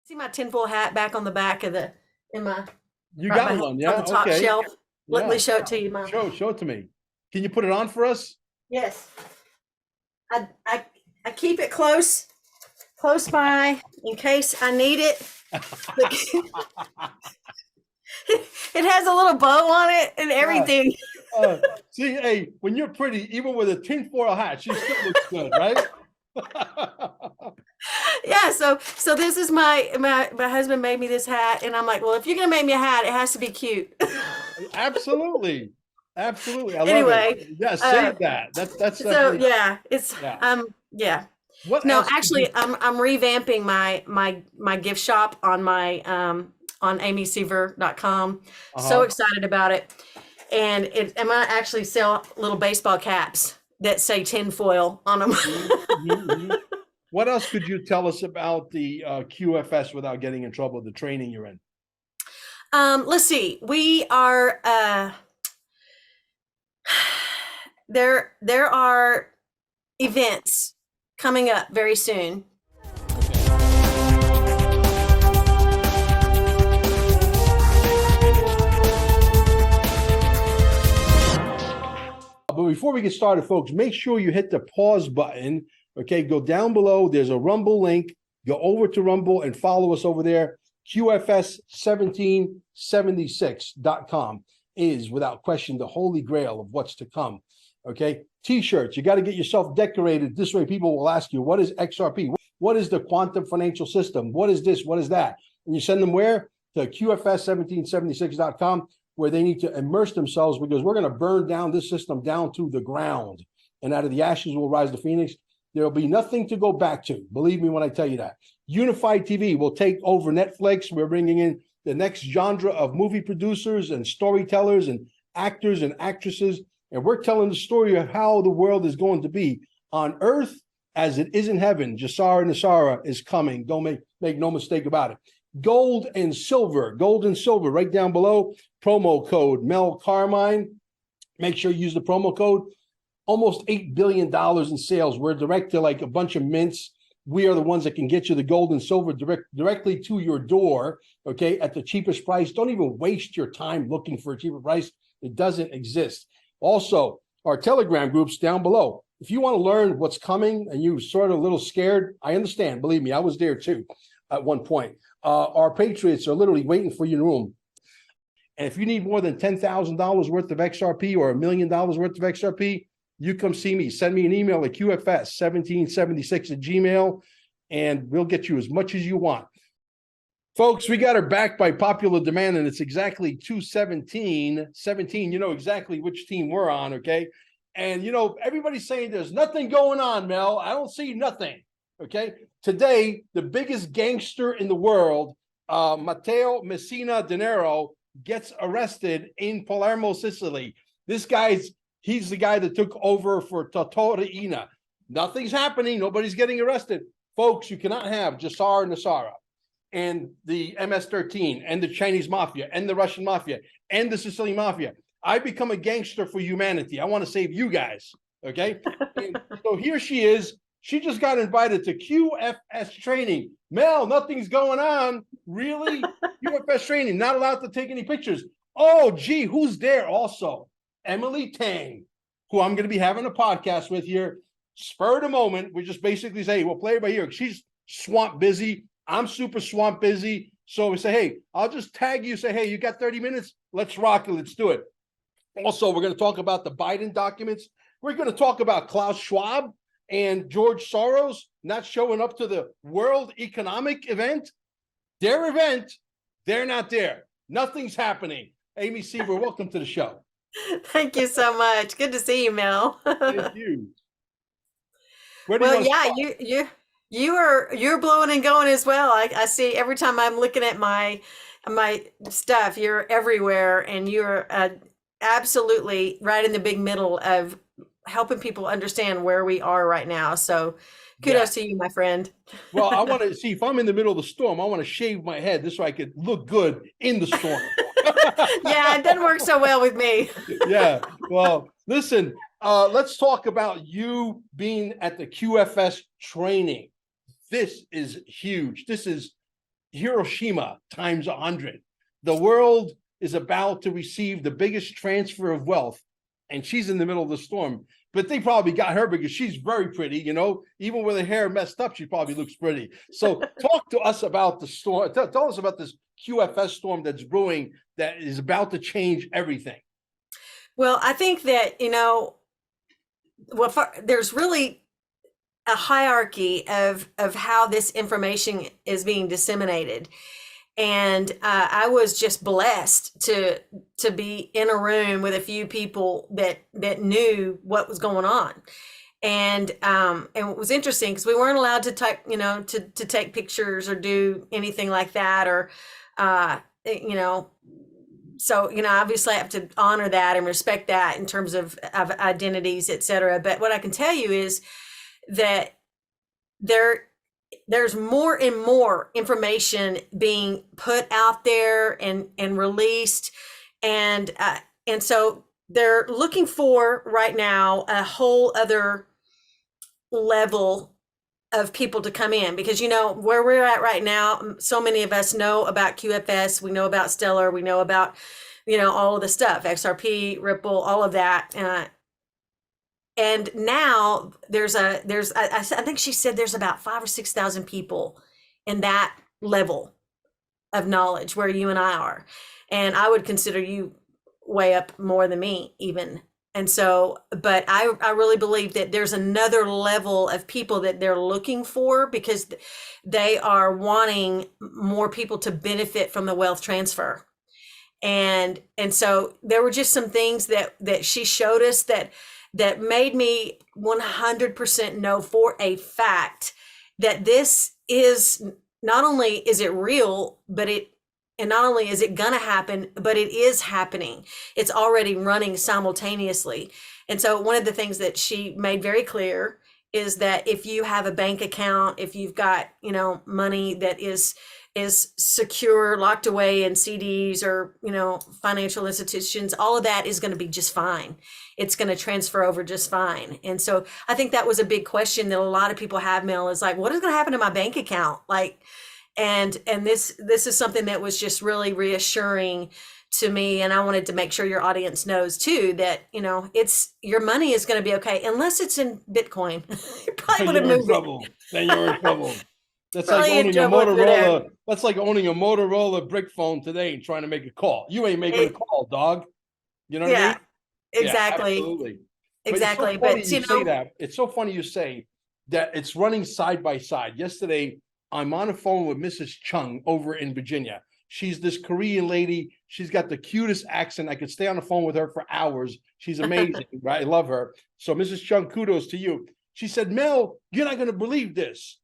See my tinfoil hat back on the back of the in my You right got behind one, on yeah? the top Okay. shelf. Let Yeah. me show it to you, Mom. Show it to me. Can you put it on for us? Yes. I keep it close by in case I need it. It has a little bow on it and everything. See, hey, when you're pretty, even with a tinfoil hat, she still looks good, right? Yeah, so this is my husband made me this hat, and I'm like, well, if you're gonna make me a hat, it has to be cute. Absolutely. Absolutely. I love Anyway, it. Yeah, save that. That's so definitely, yeah, it's yeah. yeah. What No, else could actually, you I'm revamping my gift shop on my on amysever.com. So excited about it, and I'm gonna actually sell little baseball caps that say tinfoil on them. What else could you tell us about the QFS without getting in trouble, the training you're in? Let's see. We are there are events coming up very soon. But before we get started, folks, make sure you hit the pause button. Okay, go down below. There's a Rumble link. Go over to Rumble and follow us over there. QFS1776.com is without question the holy grail of what's to come. Okay, t-shirts. You got to get yourself decorated. This way, people will ask you, what is XRP? What is the quantum financial system? What is this? What is that? And you send them where? To QFS1776.com, where they need to immerse themselves, because we're going to burn down this system down to the ground. And out of the ashes will rise the phoenix. There'll be nothing to go back to. Believe me when I tell you that. Unified TV will take over Netflix. We're bringing in the next genre of movie producers and storytellers and actors and actresses. And we're telling the story of how the world is going to be on earth as it is in heaven. Jasara Nasara is coming. Don't make no mistake about it. Gold and silver right down below. Promo code Mel Carmine. Make sure you use the promo code. Almost $8 billion in sales. We're direct to like a bunch of mints. We are the ones that can get you the gold and silver directly to your door, okay, at the cheapest price. Don't even waste your time looking for a cheaper price. It doesn't exist. Also, our Telegram groups down below. If you want to learn what's coming and you're sort of a little scared, I understand. Believe me, I was there too at one point. Our Patriots are literally waiting for you in the room. And if you need more than $10,000 worth of XRP or $1 million worth of XRP, you come see me. Send me an email at QFS1776@gmail, and we'll get you as much as you want. Folks, we got her back by popular demand, and it's exactly 2:17. You know exactly which team we're on, okay? And, you know, everybody's saying there's nothing going on, Mel. I don't see nothing, okay? Today, the biggest gangster in the world, Matteo Messina Denaro, gets arrested in Palermo, Sicily. This he's the guy that took over for Totorina. Nothing's happening. Nobody's getting arrested. Folks, you cannot have Jasara Nasara and the MS-13 and the Chinese mafia and the Russian mafia and the Sicilian mafia. I become a gangster for humanity. I want to save you guys, okay? And so here she is. She just got invited to QFS training. Mel, nothing's going on. Really? QFS training, not allowed to take any pictures. Oh, gee, who's there also? Emily Tang, who I'm going to be having a podcast with here. Spur of the moment, we just basically say, we'll play it by ear. She's swamp busy. I'm super swamp busy. So we say, hey, I'll just tag you, say, hey, you got 30 minutes? Let's rock it. Let's do it. Also, we're going to talk about the Biden documents. We're going to talk about Klaus Schwab and George Soros not showing up to the World Economic event. Their event, they're not there. Nothing's happening. Amy Sever, welcome to the show. Thank you so much. Good to see you, Mel. Thank you. Well, yeah, you're blowing and going as well. I see every time I'm looking at my stuff, you're everywhere, and you're absolutely right in the big middle of helping people understand where we are right now. So kudos to you, my friend. Well, I want to see if I'm in the middle of the storm, I want to shave my head this so I could look good in the storm. Yeah, it doesn't work so well with me. Yeah. Well, listen, let's talk about you being at the QFS training. This is huge. This is Hiroshima times 100. The world is about to receive the biggest transfer of wealth, and she's in the middle of the storm. But they probably got her because she's very pretty, you know, even with her hair messed up, she probably looks pretty. So talk to us about the storm. Tell us about this QFS storm that's brewing that is about to change everything. Well, I think that, there's really a hierarchy of how this information is being disseminated. And I was just blessed to be in a room with a few people that knew what was going on. And it was interesting because we weren't allowed to take, to take pictures or do anything like that, or so obviously I have to honor that and respect that in terms of identities, etc. But what I can tell you is that there's more and more information being put out there and released, and so they're looking for right now a whole other level of people to come in, because where we're at right now, so many of us know about QFS, we know about Stellar, we know about all of the stuff, XRP, Ripple, all of that. And now I think she said there's about 5,000 or 6,000 people in that level of knowledge where you and I are. And I would consider you way up more than me even. And so, but I really believe that there's another level of people that they're looking for, because they are wanting more people to benefit from the wealth transfer. And so there were just some things that she showed us that made me 100% know for a fact that this is, not only is it real, and not only is it gonna happen, but it is happening. It's already running simultaneously. And so one of the things that she made very clear is that if you have a bank account, if you've got, money that is secure, locked away in CDs or, financial institutions, all of that is going to be just fine. It's going to transfer over just fine. And so I think that was a big question that a lot of people have, Mel, is like, what is going to happen to my bank account? Like, and this is something that was just really reassuring to me. And I wanted to make sure your audience knows too, that, it's, your money is going to be okay, unless it's in Bitcoin. You probably would have moved it. Then you're in trouble. That's like owning a Motorola. That's like owning a Motorola brick phone today and trying to make a call. You ain't making a call, dog. You know what I mean? Exactly. Yeah, absolutely. Exactly. But it's so funny you say that. It's so funny you say that it's running side by side. Yesterday, I'm on the phone with Mrs. Chung over in Virginia. She's this Korean lady. She's got the cutest accent. I could stay on the phone with her for hours. She's amazing, right? I love her. So Mrs. Chung, kudos to you. She said, Mel, you're not going to believe this.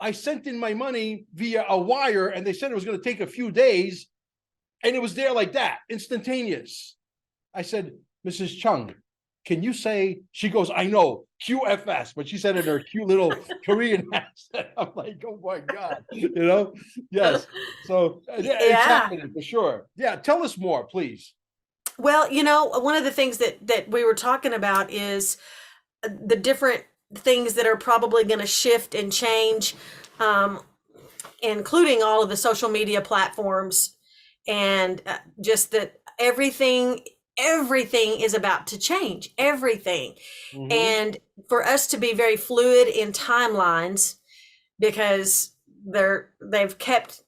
I sent in my money via a wire, and they said it was going to take a few days, and it was there like that, instantaneous. I said, Mrs. Chung, can you say, she goes, I know, QFS, but she said in her cute little Korean accent. I'm like, oh my God, Yes. So it's happening for sure. Yeah. Tell us more, please. Well, one of the things that we were talking about is the different things that are probably going to shift and change, including all of the social media platforms, and just that everything is about to change, everything. Mm-hmm. And for us to be very fluid in timelines, because they've kept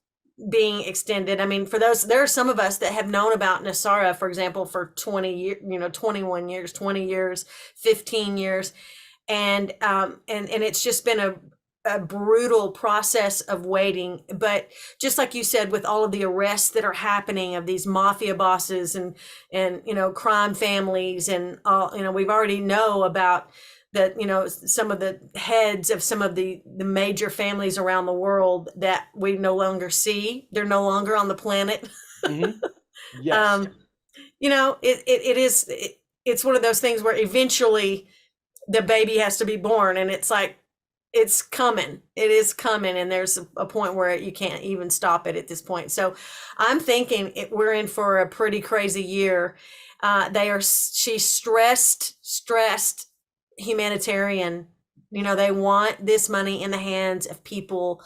being extended. I mean, there are some of us that have known about NESARA, for example, for 20 years, 21 years, 20 years, 15 years. And it's just been a brutal process of waiting. But just like you said, with all of the arrests that are happening of these mafia bosses and crime families, and all, we've already know about that, some of the heads of some of the major families around the world that we no longer see. They're no longer on the planet. Mm-hmm. Yes. It's one of those things where eventually the baby has to be born, and it's like, it's coming. It is coming. And there's a point where you can't even stop it at this point. So I'm thinking we're in for a pretty crazy year. She's stressed humanitarian. They want this money in the hands of people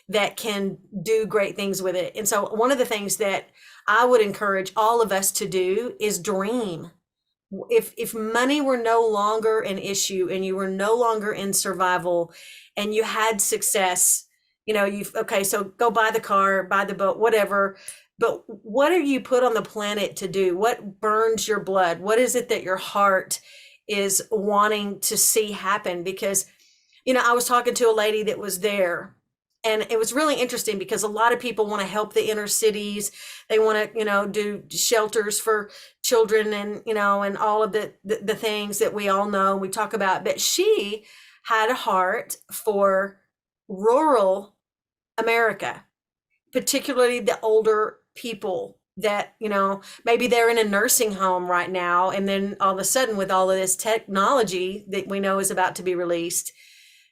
that can do great things with it. And so one of the things that I would encourage all of us to do is dream. If money were no longer an issue and you were no longer in survival and you had success, okay, so go buy the car, buy the boat, whatever. But what are you put on the planet to do? What burns your blood? What is it that your heart is wanting to see happen? Because, I was talking to a lady that was there, and it was really interesting because a lot of people want to help the inner cities. They want to, do shelters for children and, and all of the things that we all know, we talk about. But she had a heart for rural America, particularly the older people that, maybe they're in a nursing home right now. And then all of a sudden, with all of this technology that we know is about to be released,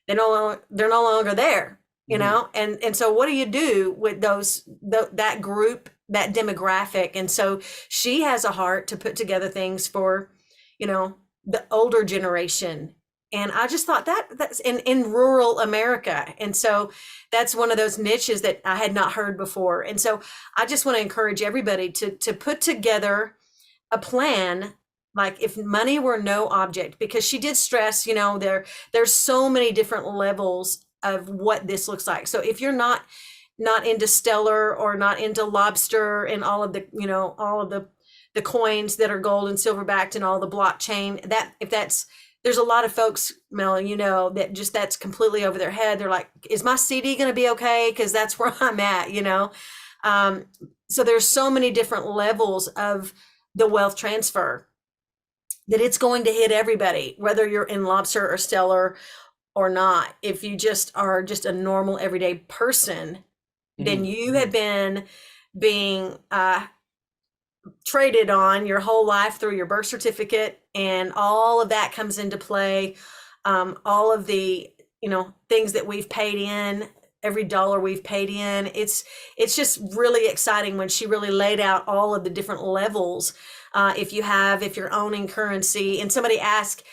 they're no longer there, and so what do you do with that group, that demographic? And so she has a heart to put together things for, the older generation. And I just thought that's in rural America. And so that's one of those niches that I had not heard before. And so I just want to encourage everybody to put together a plan, like if money were no object, because she did stress, there's so many different levels of what this looks like. So if you're not into stellar or not into lobster and all of the coins that are gold and silver backed and all the blockchain, there's a lot of folks, Mel, that's completely over their head. They're like, is my CD going to be okay? Because that's where I'm at, So there's so many different levels of the wealth transfer that it's going to hit everybody, whether you're in lobster or stellar or not. If you just are just a normal everyday person, then you have been being traded on your whole life through your birth certificate, and all of that comes into play. All of the things that we've paid in, every dollar we've paid in, it's just really exciting when she really laid out all of the different levels. If you're owning currency, and somebody asked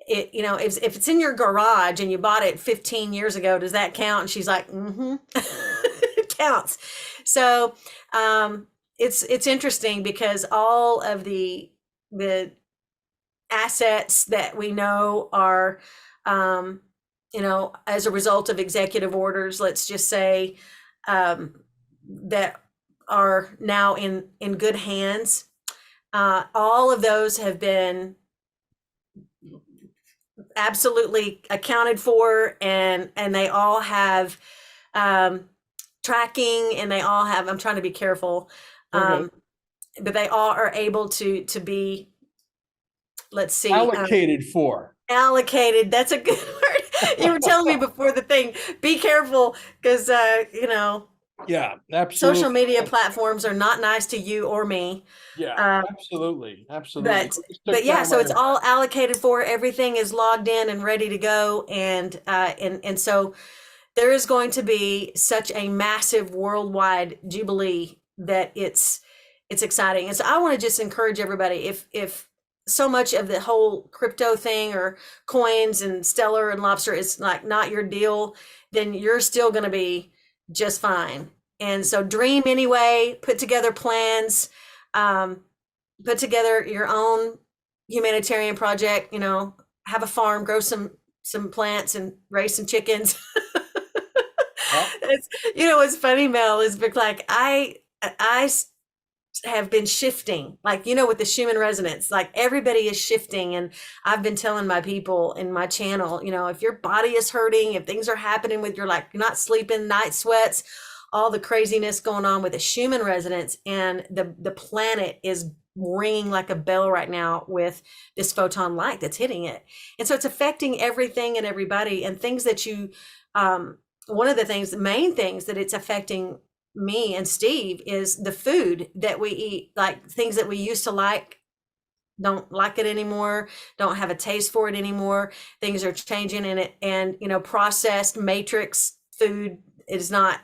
it, if it's in your garage and you bought it 15 years ago, does that count? And she's like, it counts. So it's interesting because all of the assets that we know are, as a result of executive orders, let's just say, that are now in good hands. All of those have been absolutely accounted for, and they all have tracking, and they all have, I'm trying to be careful, but they all are able to be, let's see, allocated for. Allocated, that's a good word. You were telling me before the thing, be careful, because yeah, absolutely. Social media platforms are not nice to you or me. Yeah, absolutely. But yeah, so it's all allocated for. Everything is logged in and ready to go, and so there is going to be such a massive worldwide jubilee that it's exciting. And so I want to just encourage everybody, if so much of the whole crypto thing or coins and stellar and lobster is like not your deal, then you're still going to be just fine. And so dream anyway, put together plans, put together your own humanitarian project, have a farm, grow some plants and raise some chickens. What's funny, Mel, is like I have been shifting, like, with the Schumann resonance, like everybody is shifting. And I've been telling my people in my channel, if your body is hurting, if things are happening with you're not sleeping, night sweats, all the craziness going on with the Schumann resonance, and the planet is ringing like a bell right now with this photon light that's hitting it. And so it's affecting everything and everybody, and things that one of the main things that it's affecting me and Steve is the food that we eat, like things that we used to like, don't like it anymore, don't have a taste for it anymore. Things are changing in it, and processed matrix food is not,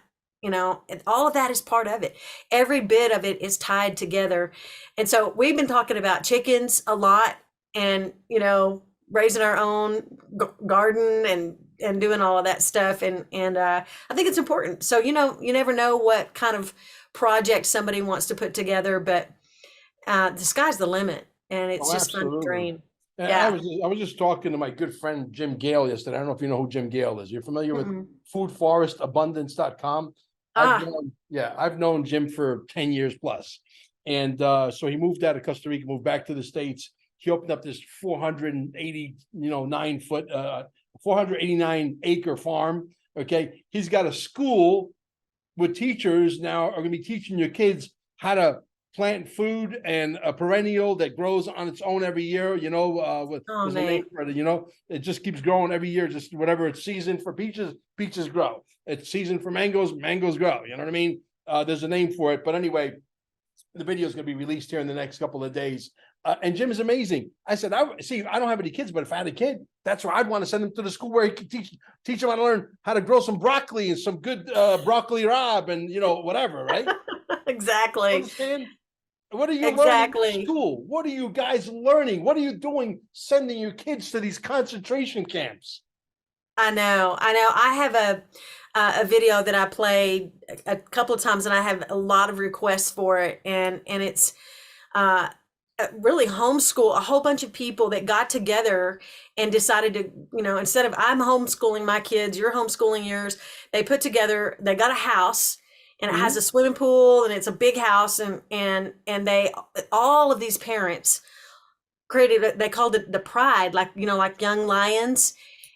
all of that is part of it. Every bit of it is tied together. And so we've been talking about chickens a lot, and raising our own garden and and doing all of that stuff. And I think it's important. So, you never know what kind of project somebody wants to put together, but the sky's the limit, and it's Oh, just fun to absolutely. dream. And Yeah. I was just talking to my good friend Jim Gale yesterday. I don't know if you know who Jim Gale is. You're familiar with Mm-mm. foodforestabundance.com? Ah, I've known Jim for 10 years plus. And so he moved out of Costa Rica, moved back to the States. He opened up this 489 acre farm. Okay. He's got a school with teachers now are going to be teaching your kids how to plant food and a perennial that grows on its own every year, oh there's a name man. for it, it just keeps growing every year, just whatever it's season for peaches grow. It's season for mangoes grow. You know what I mean? There's a name for it. But anyway, the video is going to be released here in the next couple of days. And Jim is amazing. I said, I don't have any kids, but if I had a kid, that's where I'd want to send him to the school where he could teach him how to learn how to grow some broccoli and some good broccoli rabe and whatever, right? Exactly. Understand? What are you learning in Exactly. school? What are you guys learning? What are you doing sending your kids to these concentration camps? I know. I have a video that I played a couple of times, and I have a lot of requests for it, and it's uh really homeschool a whole bunch of people that got together and decided to, instead of I'm homeschooling my kids, you're homeschooling yours, they got a house, and it has a Mhm. swimming pool, and it's a big house, and they all of these parents created, they called it the Pride, like young lions,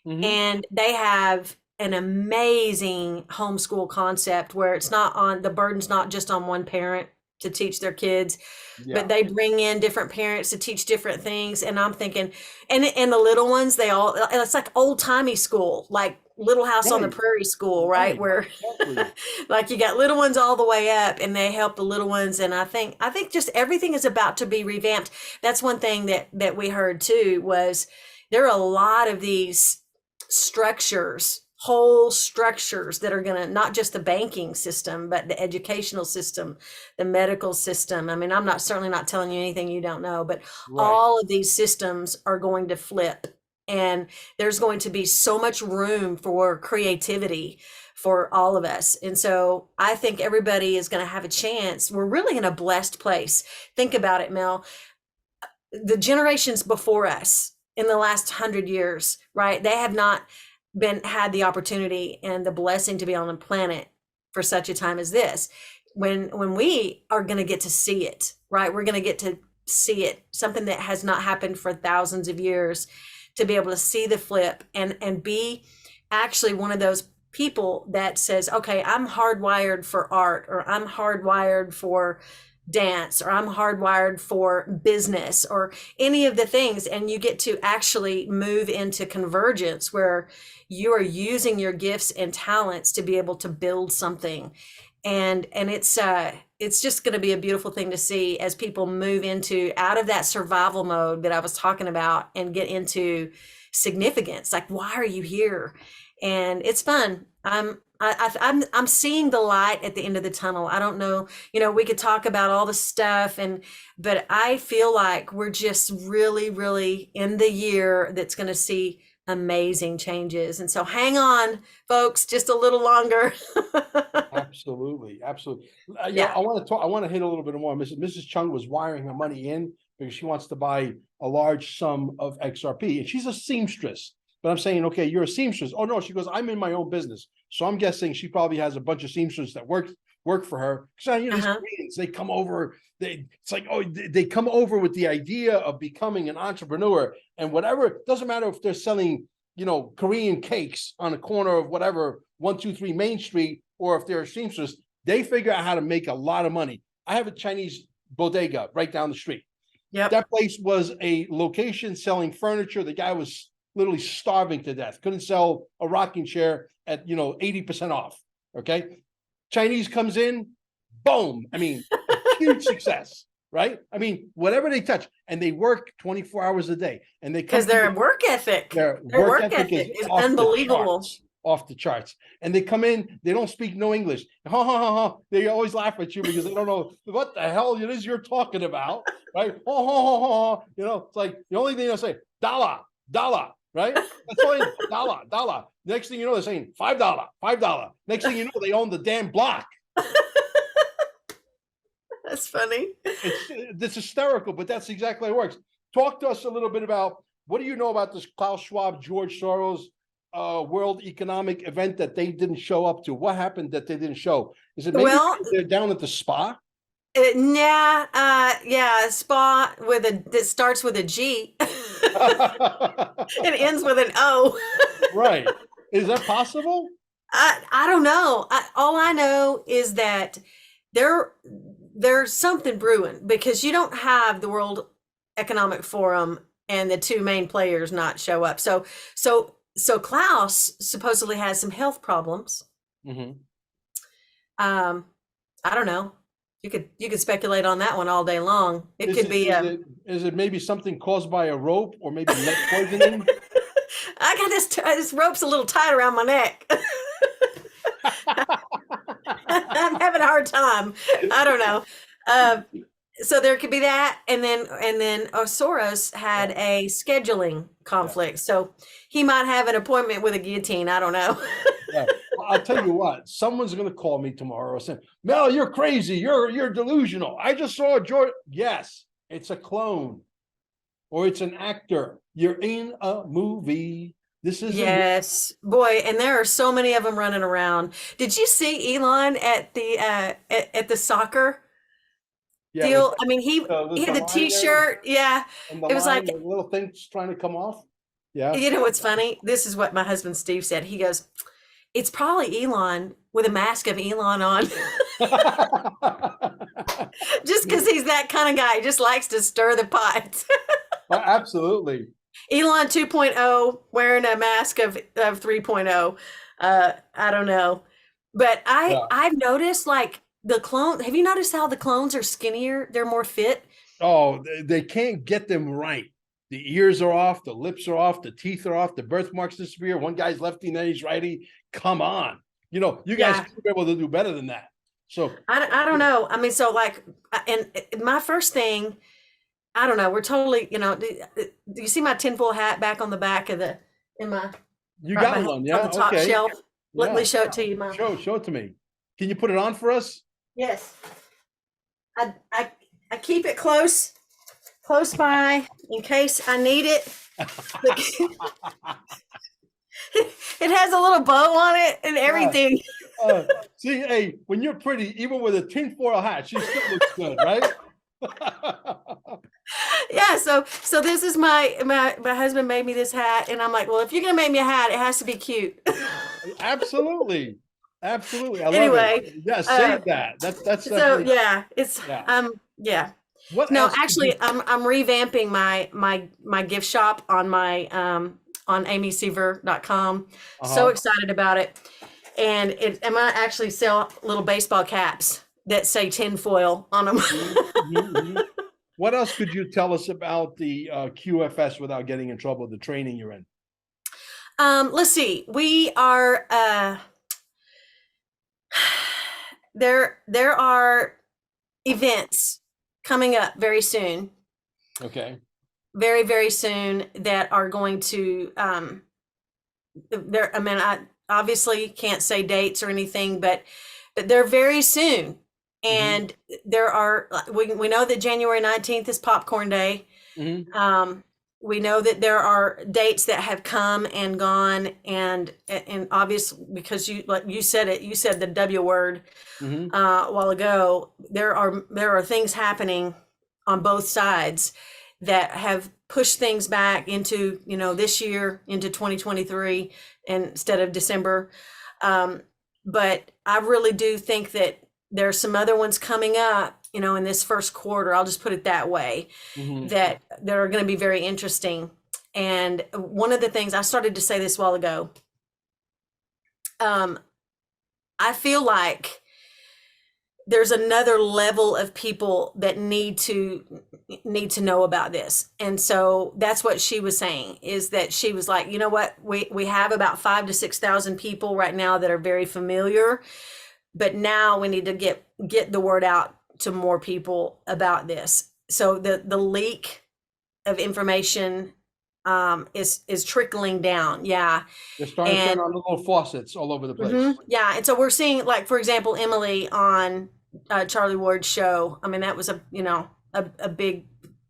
Mhm. and they have an amazing homeschool concept where the burden's not just on one parent to teach their kids, but Yeah. they bring in different parents to teach different things. And I'm thinking, and the little ones, it's like old timey school, like Little House on the Right. Prairie school, right? Right. Where Exactly. like you got little ones all the way up, and they help the little ones. And I think just everything is about to be revamped. That's one thing that we heard too, was there are a lot of these whole structures that are going to, not just the banking system, but the educational system, the medical system. I mean, certainly not telling you anything you don't know, but Right. all of these systems are going to flip, and there's going to be so much room for creativity for all of us. And so I think everybody is going to have a chance. We're really in a blessed place. Think about it, Mel. The generations before us in the last 100 years, right? They have not had the opportunity and the blessing to be on the planet for such a time as this. When we are going to get to see it, right? We're going to get to see it, something that has not happened for thousands of years, to be able to see the flip and be actually one of those people that says, okay, I'm hardwired for art, or I'm hardwired for dance, or I'm hardwired for business, or any of the things. And you get to actually move into convergence where you are using your gifts and talents to be able to build something. And it's just going to be a beautiful thing to see as people move into out of that survival mode that I was talking about and get into significance. Like, why are you here? And it's fun. I'm seeing the light at the end of the tunnel. I don't know, we could talk about all the stuff, but I feel like we're just really, really in the year that's going to see amazing changes. And so hang on, folks, just a little longer. Absolutely. Absolutely. Yeah. I want to talk. I want to hit a little bit more. Mrs. Chung was wiring her money in because she wants to buy a large sum of XRP, and she's a seamstress. But I'm saying, okay, you're a seamstress. Oh no, she goes, I'm in my own business. So I'm guessing she probably has a bunch of seamstresses that work for her. Because these Uh-huh. Koreans, they come over. It's like, oh, they come over with the idea of becoming an entrepreneur, and whatever. It doesn't matter if they're selling, Korean cakes on the corner of whatever 123 Main Street, or if they're a seamstress, they figure out how to make a lot of money. I have a Chinese bodega right down the street. Yep. That place was a location selling furniture. The guy was literally starving to death. Couldn't sell a rocking chair at 80% off. Okay. Chinese comes in, boom. I mean, a huge success, right? I mean, whatever they touch, and they work 24 hours a day, and they come Because their work ethic, their their work work ethic is ethic is off the unbelievable. charts. Off the charts. And they come in, they don't speak no English. Ha ha ha ha. They always laugh at you because they don't know what the hell it is you're talking about. Right? Ha ha ha ha. It's like the only thing they'll say, dollar, dollar, right? That's all. Dollar. Next thing you know, they're saying $5. Next thing you know, they own the damn block. That's funny. It's hysterical, but that's exactly how it works. Talk to us a little bit about, what do you know about this Klaus Schwab, George Soros World Economic event that they didn't show up to? What happened that they didn't show? Is it maybe they're down at the spa? Yeah, spa that starts with a G. It ends with an O. Right. Is that possible? I don't know. All I know is that there's something brewing, because you don't have the World Economic Forum and the two main players not show up. So Klaus supposedly has some health problems. Mm-hmm. I don't know. You could speculate on that one all day long. Is it maybe something caused by a rope, or maybe lead poisoning? I got this rope's a little tight around my neck. I'm having a hard time. I don't know. So there could be that, and then Soros had a scheduling conflict, so he might have an appointment with a guillotine. I don't know. Yeah. I'll tell you what, someone's going to call me tomorrow saying, Mel, you're crazy. You're delusional. I just saw George. Yes, it's a clone, or it's an actor. You're in a movie. This is boy, and there are so many of them running around. Did you see Elon at the soccer deal? I mean, he had the T-shirt. Yeah, it was like the little thing's trying to come off. Yeah. You know what's funny? This is what my husband Steve said. He goes, "It's probably Elon with a mask of Elon on." Just because he's that kind of guy, he just likes to stir the pot. Absolutely. Elon 2.0 wearing a mask of 3.0. I don't know. But I've noticed, like, the clone. Have you noticed how the clones are skinnier? They're more fit. Oh, they can't get them right. The ears are off, the lips are off, the teeth are off, the birthmarks disappear. One guy's lefty, then he's righty. Come on. You guys should be able to do better than that. So I don't know. I mean, so like, and my first thing, I don't know. We're totally, do you see my tinfoil hat back on the back of You got one, yeah? On the top shelf. Let me show it to you, Mom. Show it to me. Can you put it on for us? Yes. I keep it close by in case I need it. It has a little bow on it and everything. See, hey, when you're pretty, even with a tinfoil hat, she still looks good, right? Yeah, so this is my husband made me this hat, and I'm like, well, if you're gonna make me a hat, it has to be cute. Absolutely. I love it. Yeah, save that. That's so yeah, it's yeah. What no, actually, I'm revamping my gift shop on my on amysever.com. So excited about it. And I'm gonna actually sell little baseball caps that say tinfoil on them. Mm-hmm. What else could you tell us about the QFS without getting in trouble, the training you're in? Let's see. We are there are events coming up very soon. Okay. Very, very soon that are going to I mean, I obviously can't say dates or anything, but they're very soon. And there are, we know that January 19th is Popcorn Day. We know that there are dates that have come and gone, and obvious, because you said the W word a while ago. There are things happening on both sides that have pushed things back into this year, into 2023 instead of December. But I really do think that there's some other ones coming up, in this first quarter. I'll just put it that way, that are going to be very interesting. And one of the things I started to say this a while ago, I feel like there's another level of people that need to know about this. And so that's what she was saying, is that she was like, you know what, we have about 5,000 to 6,000 people right now that are very familiar, but now we need to get the word out to more people about this. So the leak of information is trickling down. Yeah. They're starting to And turn on the little faucets all over the place. yeah. And so we're seeing, like, for example, Emily on Charlie Ward's show. I mean, that was a big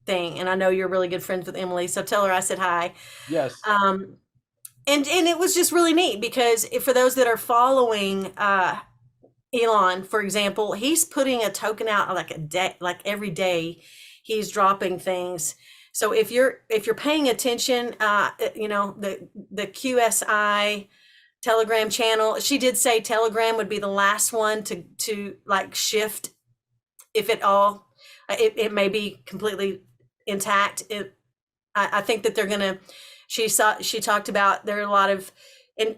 thing. And I know you're really good friends with Emily. So tell her I said hi. Yes. And it was just really neat because for those that are following Elon, for example, he's putting a token out like a day, like every day he's dropping things. So if you're paying attention, the QSI Telegram channel, she did say Telegram would be the last one to like shift, if at all. It may be completely intact. I think that they're gonna. She talked about there are a lot of, and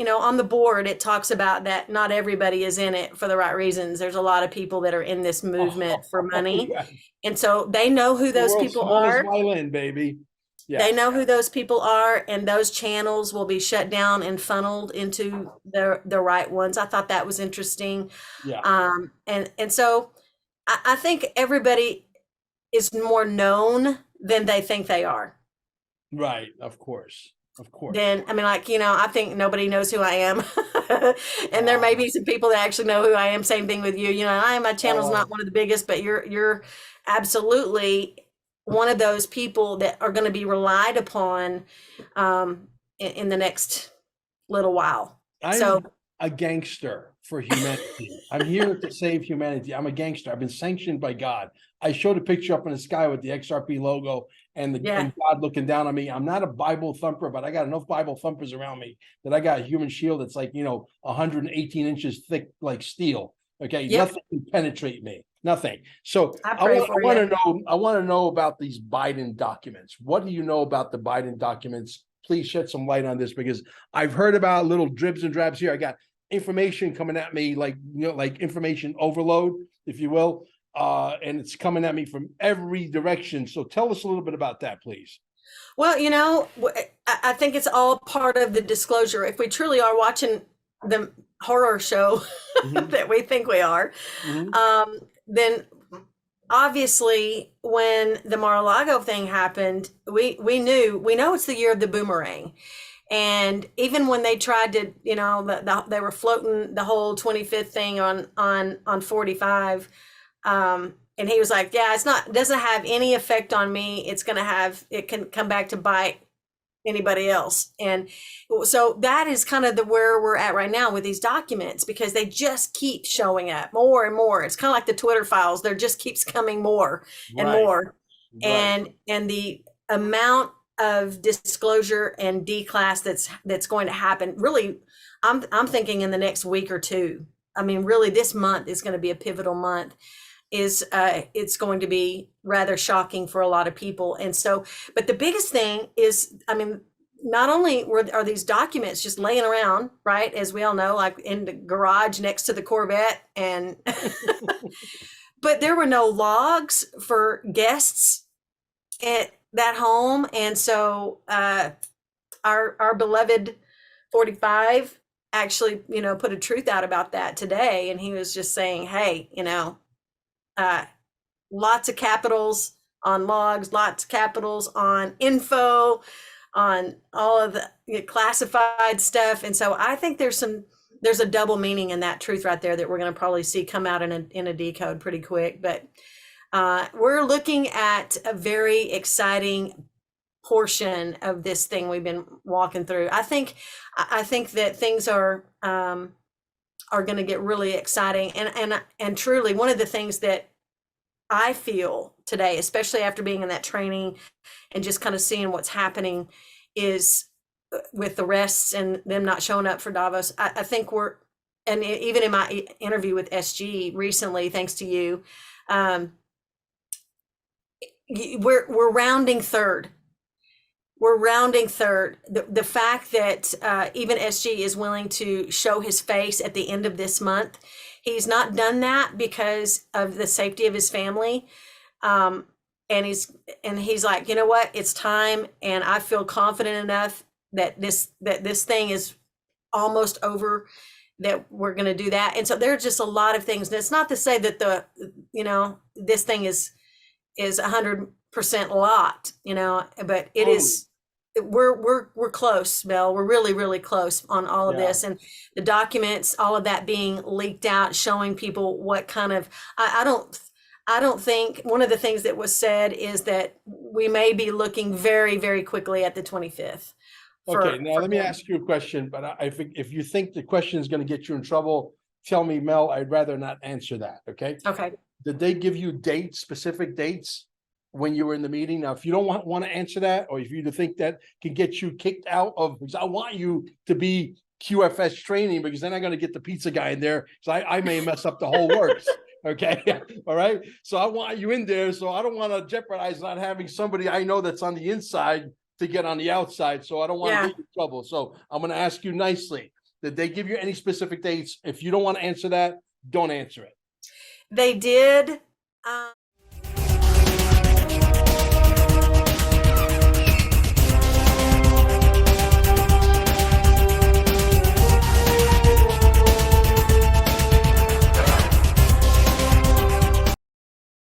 on the board it talks about that not everybody is in it for the right reasons. There's a lot of people that are in this movement for money, Yeah. and so they know who those people are. Violin, baby. Yeah. They know who those people are, and those channels will be shut down and funneled into the right ones. I thought that was interesting. Yeah. And so I think everybody is more known than they think they are. Right. Of course. Of course. Then, I mean, like, I think nobody knows who I am. And there may be some people that actually know who I am. Same thing with you. My channel's not one of the biggest, but you're absolutely one of those people that are going to be relied upon in the next little while. I'm a gangster for humanity. I'm here to save humanity. I'm a gangster. I've been sanctioned by God. I showed a picture up in the sky with the XRP logo and and God looking down on me. I'm not a Bible thumper, but I got enough Bible thumpers around me that I got a human shield that's like, 118 inches thick, like steel. Okay. Yep. Nothing can penetrate me. Nothing. So I want to know about these Biden documents. What do you know about the Biden documents? Please shed some light on this, because I've heard about little dribs and drabs here. I got information coming at me like information overload, if you will. And it's coming at me from every direction. So tell us a little bit about that, please. Well, I think it's all part of the disclosure. If we truly are watching the horror show that we think we are, then obviously when the Mar-a-Lago thing happened, we know it's the year of the boomerang. And even when they tried to, they were floating the whole 25th thing on 45. And he was like, yeah, it doesn't have any effect on me. It can come back to bite anybody else. And so that is kind of where we're at right now with these documents, because they just keep showing up more and more. It's kind of like the Twitter files. There just keeps coming more and more. Right. And the amount of disclosure and declass that's going to happen, really, I'm thinking in the next week or two. I mean, really, this month is going to be a pivotal month. It's going to be rather shocking for a lot of people. And so, but the biggest thing is, I mean, not only are these documents just laying around, right, as we all know, like in the garage next to the Corvette, and but there were no logs for guests at that home. And so our beloved 45 actually, put a truth out about that today. And he was just saying, hey, lots of capitals on logs, lots of capitals on info, on all of the classified stuff. And so I think there's a double meaning in that truth right there that we're going to probably see come out in a decode pretty quick. But we're looking at a very exciting portion of this thing we've been walking through. I think that things are going to get really exciting, and truly one of the things that I feel today, especially after being in that training and just kind of seeing what's happening, is with the rests and them not showing up for Davos. I think and even in my interview with SG recently, thanks to you, we're rounding third. We're rounding third. The fact that even SG is willing to show his face at the end of this month, he's not done that because of the safety of his family. And he's like, you know what, it's time. And I feel confident enough that this thing is almost over, that we're going to do that. And so there's just a lot of things. And it's not to say that this thing is 100% locked, but it is we're close, Mel. We're really, really close on all of Yeah. this, and the documents, all of that being leaked out, showing people what kind of. I don't think one of the things that was said is that we may be looking very, very quickly at the 25th. Okay, now let me them. ask you a question, but I think if you think the question is going to get you in trouble, tell me, Mel. I'd rather not answer that. Okay. Okay. Did they give you dates, specific dates when you were in the meeting? Now, if you don't want to answer that, or if you think that can get you kicked out of, because I want you to be QFS training, because then I'm going to get the pizza guy in there. So I may mess up the whole works. Okay. All right. So I want you in there. So I don't want to jeopardize not having somebody I know that's on the inside to get on the outside. So I don't want to get you in trouble. So I'm going to ask you nicely. Did they give you any specific dates? If you don't want to answer that, don't answer it. They did.